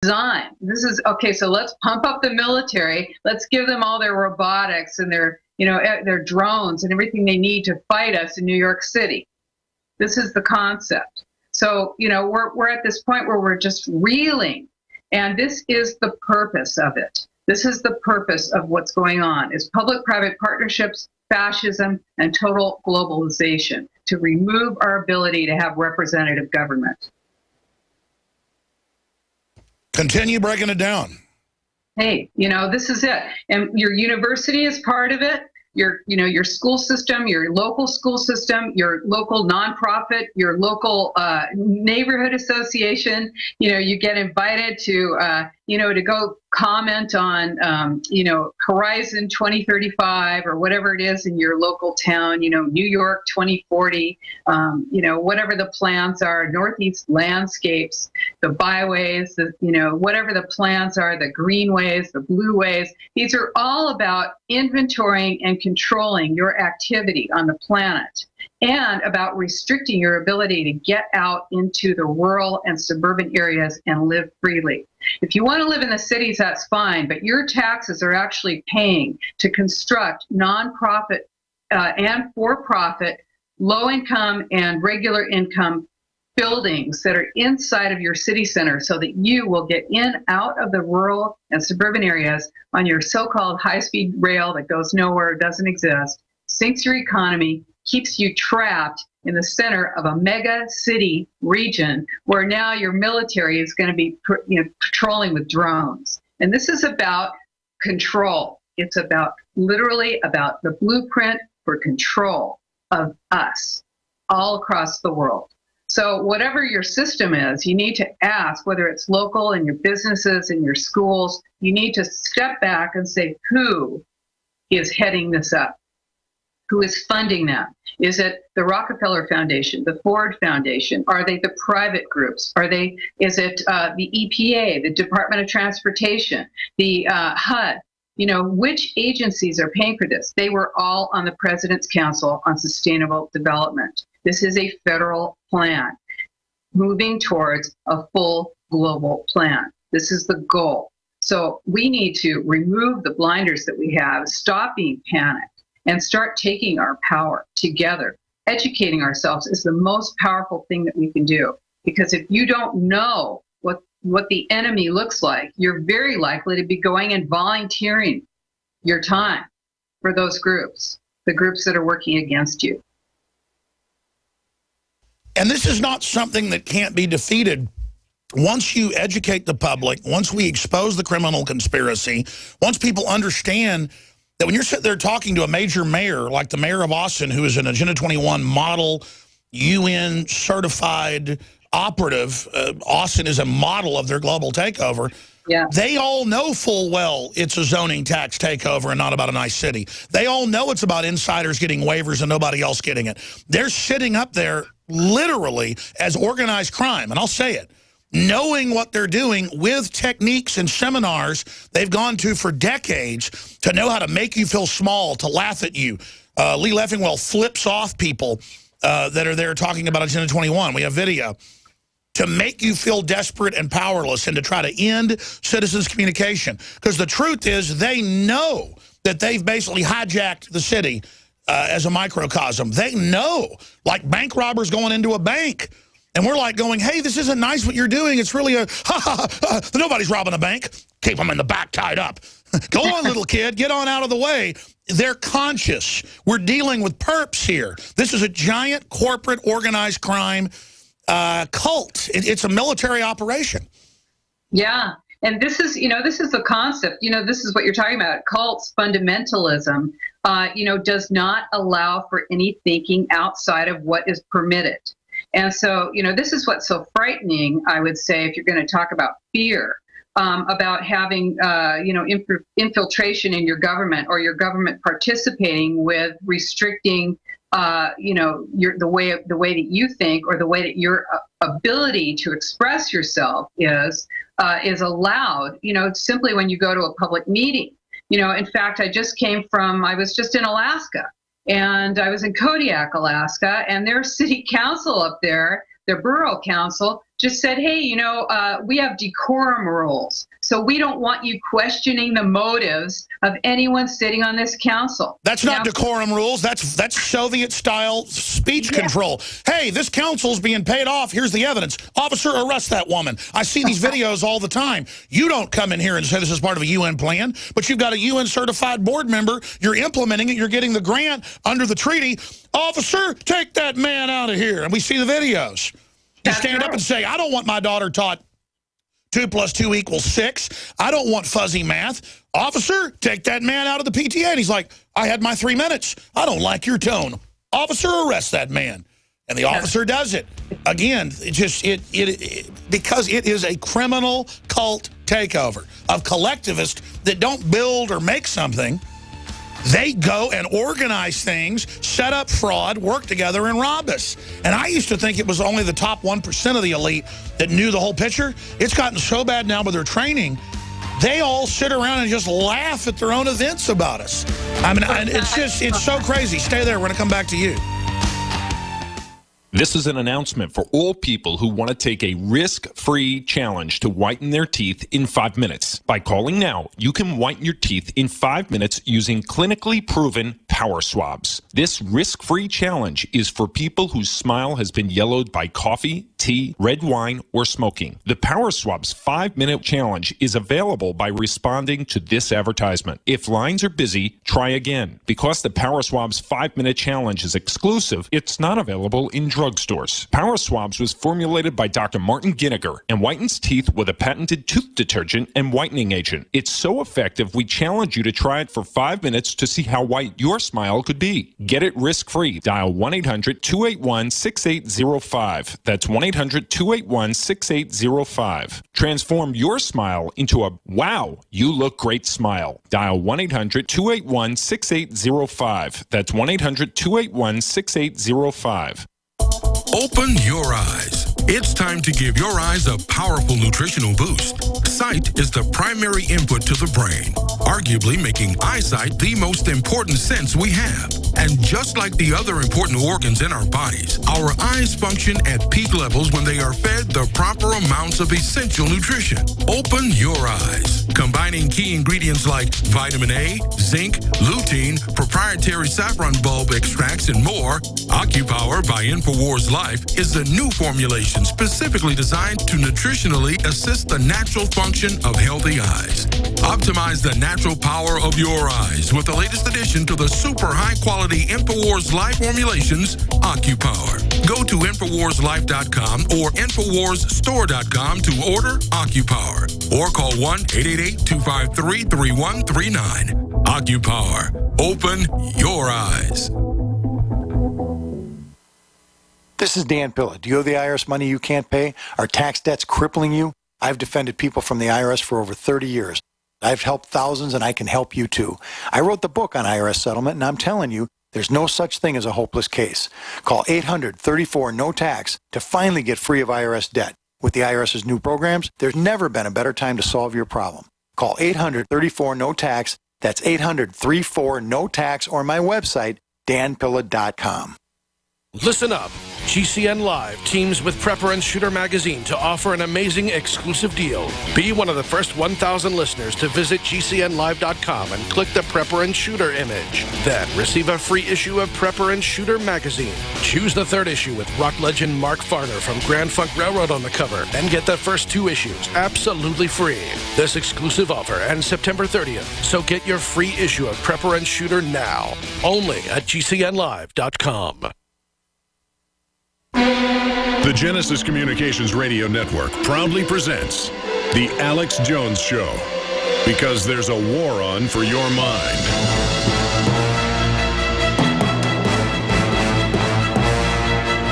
design. This is okay. So let's pump up the military. Let's give them all their robotics and their drones and everything they need to fight us in New York City. This is the concept. So we're at this point where we're just reeling, and this is the purpose of it. This is the purpose of what's going on: is public-private partnerships, fascism, and total globalization to remove our ability to have representative government. Continue breaking it down. Hey, this is it. And your university is part of it. Your school system, your local school system, your local nonprofit, your local neighborhood association. You get invited to go comment on, Horizon 2035 or whatever it is in your local town, New York 2040, whatever the plans are, Northeast landscapes, the byways, whatever the plans are, the greenways, the blueways. These are all about inventorying and controlling your activity on the planet, and about restricting your ability to get out into the rural and suburban areas and live freely. If you want to live in the cities, that's fine, but your taxes are actually paying to construct nonprofit and for-profit, low-income and regular income buildings that are inside of your city center, so that you will get in out of the rural and suburban areas on your so-called high-speed rail that goes nowhere, doesn't exist, sinks your economy, keeps you trapped in the center of a mega city region where now your military is going to be patrolling with drones. And this is about control. It's about literally about the blueprint for control of us all across the world. So whatever your system is, you need to ask, whether it's local in your businesses, in your schools, you need to step back and say, who is heading this up? Who is funding that? Is it the Rockefeller Foundation, the Ford Foundation? Are they the private groups? Is it the EPA, the Department of Transportation, the HUD? Which agencies are paying for this? They were all on the President's Council on Sustainable Development. This is a federal plan moving towards a full global plan. This is the goal. So we need to remove the blinders that we have, stop being panicked, and start taking our power together. Educating ourselves is the most powerful thing that we can do. Because if you don't know what the enemy looks like, you're very likely to be going and volunteering your time for those groups, the groups that are working against you. And this is not something that can't be defeated. Once you educate the public, once we expose the criminal conspiracy, once people understand that when you're sitting there talking to a major mayor, like the mayor of Austin, who is an Agenda 21 model, UN certified operative, Austin is a model of their global takeover. Yeah. They all know full well it's a zoning tax takeover and not about a nice city. They all know it's about insiders getting waivers and nobody else getting it. They're sitting up there literally as organized crime, and I'll say it, knowing what they're doing with techniques and seminars they've gone to for decades to know how to make you feel small, to laugh at you. Lee Leffingwell flips off people that are there talking about Agenda 21. We have video. To make you feel desperate and powerless and to try to end citizens' communication. Because the truth is they know that they've basically hijacked the city as a microcosm. They know, like bank robbers going into a bank. And we're like going, hey, this isn't nice what you're doing. It's really nobody's robbing a bank. Keep them in the back tied up. Go on, little kid. Get on out of the way. They're conscious. We're dealing with perps here. This is a giant corporate organized crime cult. It's a military operation. Yeah. And this is the concept. This is what you're talking about. Cults, fundamentalism, does not allow for any thinking outside of what is permitted. And so, this is what's so frightening, I would say, if you're going to talk about fear, about having, infiltration in your government, or your government participating with restricting, the way that you think, or the way that your ability to express yourself is allowed, simply when you go to a public meeting. In fact, I was just in Alaska. And I was in Kodiak, Alaska, and their city council up there, their borough council, just said, hey, we have decorum rules. So we don't want you questioning the motives of anyone sitting on this council. That's not decorum rules. That's Soviet-style speech control. Hey, this council's being paid off. Here's the evidence. Officer, arrest that woman. I see these videos all the time. You don't come in here and say this is part of a UN plan, but you've got a UN-certified board member. You're implementing it. You're getting the grant under the treaty. Officer, take that man out of here. And we see the videos. You stand up and say, I don't want my daughter taught 2 + 2 = 6. I don't want fuzzy math. Officer, take that man out of the PTA. And he's like, I had my 3 minutes. I don't like your tone. Officer, arrest that man. And the officer does it. Again, because it is a criminal cult takeover of collectivists that don't build or make something. They go and organize things, set up fraud, work together, and rob us. And I used to think it was only the top 1% of the elite that knew the whole picture. It's gotten so bad now with their training, they all sit around and just laugh at their own events about us. I mean, it's so crazy. Stay there. We're going to come back to you. This is an announcement for all people who want to take a risk-free challenge to whiten their teeth in 5 minutes. By calling now, you can whiten your teeth in 5 minutes using clinically proven power swabs. This risk-free challenge is for people whose smile has been yellowed by coffee, tea, red wine, or smoking. The Power Swabs 5-minute challenge is available by responding to this advertisement. If lines are busy, try again. Because the Power Swabs 5-minute challenge is exclusive, it's not available in drugstores. Power Swabs was formulated by Dr. Martin Ginniger and whitens teeth with a patented tooth detergent and whitening agent. It's so effective, we challenge you to try it for 5 minutes to see how white your smile could be. Get it risk-free. Dial 1-800-281-6805. That's 1-800-281-6805. Transform your smile into a wow, you look great smile. Dial 1-800-281-6805. That's 1-800-281-6805. Open your eyes. It's time to give your eyes a powerful nutritional boost. Sight is the primary input to the brain, arguably making eyesight the most important sense we have. And just like the other important organs in our bodies, our eyes function at peak levels when they are fed the proper amounts of essential nutrition. Open your eyes. Combining key ingredients like vitamin A, zinc, lutein, proprietary saffron bulb extracts, and more, OcuPower by InfoWars Life is a new formulation specifically designed to nutritionally assist the natural function of healthy eyes. Optimize the natural power of your eyes with the latest addition to the super high-quality InfoWars Life formulations, OcuPower. Go to InfoWarsLife.com or InfoWarsStore.com to order OcuPower or call 1-888-253-3139. OcuPower. Open your eyes. This is Dan Pilla. Do you owe the IRS money you can't pay? Are tax debts crippling you? I've defended people from the IRS for over 30 years. I've helped thousands, and I can help you too. I wrote the book on IRS settlement, and I'm telling you, there's no such thing as a hopeless case. Call 800-34-NO-TAX to finally get free of IRS debt. With the IRS's new programs, there's never been a better time to solve your problem. Call 800-34-NO-TAX. That's 800-34-NO-TAX, or my website, danpilla.com. Listen up. GCN Live teams with Prepper and Shooter magazine to offer an amazing exclusive deal. Be one of the first 1,000 listeners to visit GCNlive.com and click the Prepper and Shooter image. Then receive a free issue of Prepper and Shooter magazine. Choose the 3rd issue with rock legend Mark Farner from Grand Funk Railroad on the cover and get the first 2 issues absolutely free. This exclusive offer ends September 30th, so get your free issue of Prepper and Shooter now. Only at GCNlive.com. The Genesis Communications Radio Network proudly presents The Alex Jones Show, because there's a war on for your mind.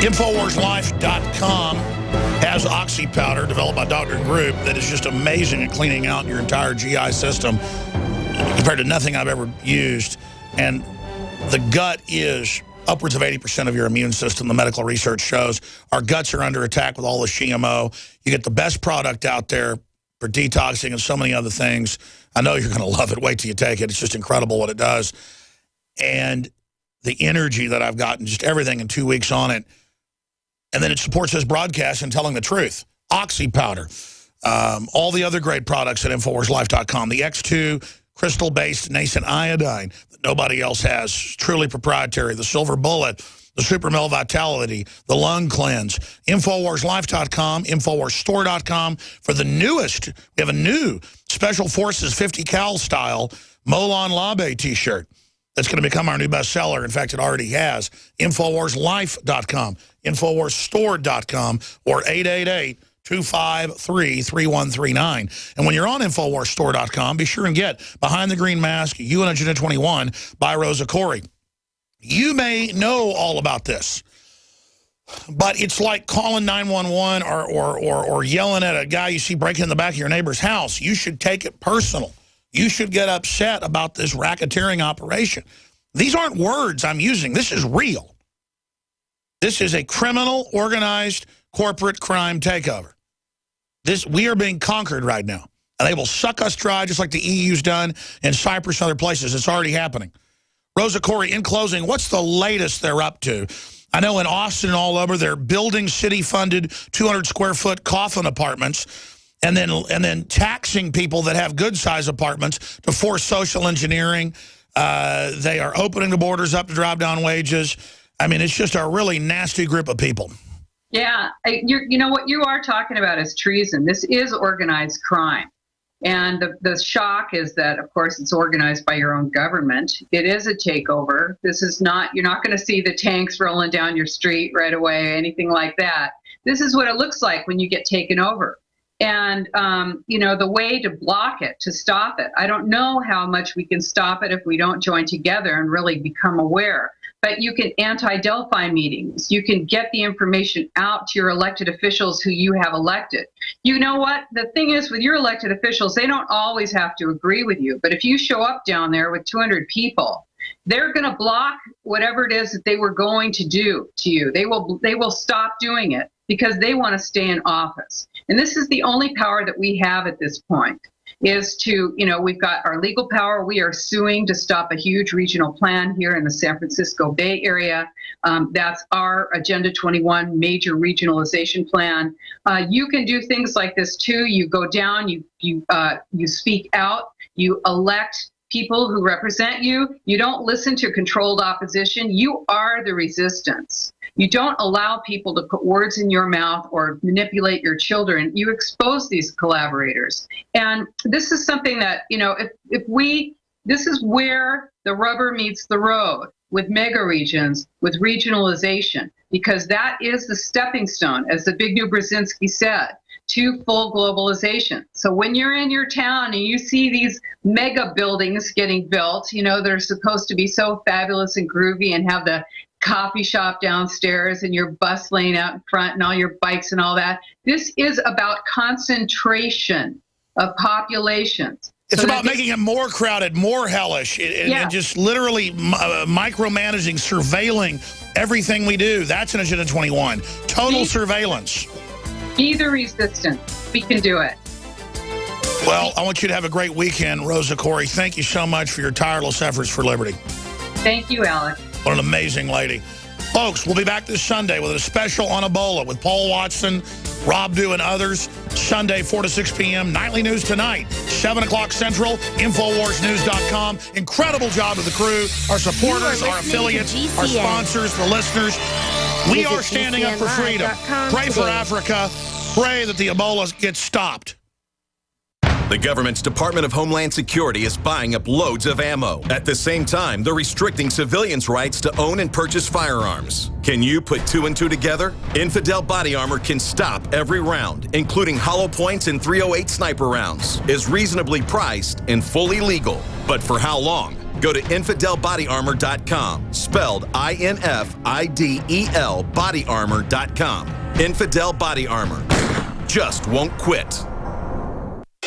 InfoWarsLife.com has Oxy powder developed by Dr. Group that is just amazing at cleaning out your entire GI system compared to nothing I've ever used. And the gut is upwards of 80% of your immune system. The medical research shows our guts are under attack with all the GMO. You get the best product out there for detoxing and so many other things. I know you're going to love it. Wait till you take it. It's just incredible what it does. And the energy that I've gotten, just everything in 2 weeks on it. And then it supports this broadcast and telling the truth. Oxy powder, all the other great products at InfoWarsLife.com. The X2 crystal-based nascent iodine that nobody else has, truly proprietary. The Silver Bullet, the Super Male Vitality, the Lung Cleanse. InfoWarsLife.com, InfoWarsStore.com for the newest. We have a new Special Forces 50 cal style Molon Labe t-shirt that's going to become our new bestseller. In fact, it already has. InfoWarsLife.com, InfoWarsStore.com, or 888-253-3139. And when you're on InfoWarsStore.com, be sure and get Behind the Green Mask, You and Agenda 21 by Rosa Koire. You may know all about this, but it's like calling 911 or yelling at a guy you see breaking in the back of your neighbor's house. You should take it personal. You should get upset about this racketeering operation. These aren't words I'm using. This is real. This is a criminal, organized, corporate crime takeover. We are being conquered right now. And they will suck us dry just like the EU's done in Cyprus and other places. It's already happening. Rosa Koire, in closing, what's the latest they're up to? I know in Austin and all over, they're building city-funded 200-square-foot coffin apartments and then taxing people that have good-sized apartments to force social engineering. They are opening the borders up to drive down wages. I mean, it's just a really nasty group of people. Yeah, you know what you are talking about is treason. This is organized crime. And the shock is that, of course, it's organized by your own government. It is a takeover. This is not, you're not going to see the tanks rolling down your street right away, anything like that. This is what it looks like when you get taken over. And, you know, the way to block it, to stop it, I don't know how much we can stop it if we don't join together and really become aware. But you can anti-Delphi meetings. You can get the information out to your elected officials who you have elected. You know what? The thing is with your elected officials, they don't always have to agree with you. But if you show up down there with 200 people, they're going to block whatever it is that they were going to do to you. They will stop doing it because they want to stay in office. And this is the only power that we have at this point. Is to, you know, we've got our legal power. We are suing to stop a huge regional plan here in the San Francisco Bay Area. That's our Agenda 21 major regionalization plan. You can do things like this too. You go down, you speak out, you elect people who represent you. You don't listen to controlled opposition. You are the resistance. You don't allow people to put words in your mouth or manipulate your children. You expose these collaborators. And this is something that, you know, this is where the rubber meets the road with mega regions, with regionalization, because that is the stepping stone, as the Zbigniew Brzezinski said, to full globalization. So when you're in your town and you see these mega buildings getting built, you know, they're supposed to be so fabulous and groovy and have the coffee shop downstairs and your bus lane out in front and all your bikes and all that. This is about concentration of populations. It's about making it more crowded, more hellish, and just literally micromanaging, surveilling everything we do. That's an Agenda 21. Total surveillance. Be the resistance. We can do it. Well, I want you to have a great weekend, Rosa Koire. Thank you so much for your tireless efforts for liberty. Thank you, Alex. What an amazing lady. Folks, we'll be back this Sunday with a special on Ebola with Paul Watson, Rob Dew, and others. Sunday, 4 to 6 p.m. Nightly News tonight, 7 o'clock Central, InfoWarsNews.com. Incredible job of the crew, our supporters, our affiliates, our sponsors, the listeners. We are standing up for freedom. Pray for Africa. Pray that the Ebola gets stopped. The government's Department of Homeland Security is buying up loads of ammo. At the same time, they're restricting civilians' rights to own and purchase firearms. Can you put two and two together? Infidel Body Armor can stop every round, including hollow points and .308 sniper rounds, is reasonably priced and fully legal. But for how long? Go to InfidelBodyArmor.com, spelled INFIDEL bodyarmor.com. Infidel Body Armor. Just won't quit.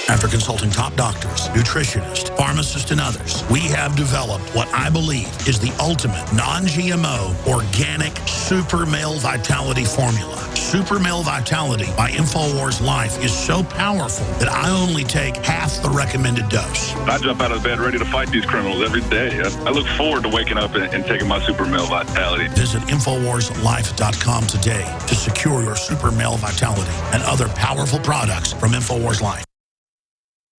After consulting top doctors, nutritionists, pharmacists, and others, we have developed what I believe is the ultimate non-GMO, organic, super male vitality formula. Super Male Vitality by InfoWars Life is so powerful that I only take half the recommended dose. I jump out of bed ready to fight these criminals every day. I look forward to waking up and taking my Super Male Vitality. Visit InfoWarsLife.com today to secure your Super Male Vitality and other powerful products from InfoWars Life.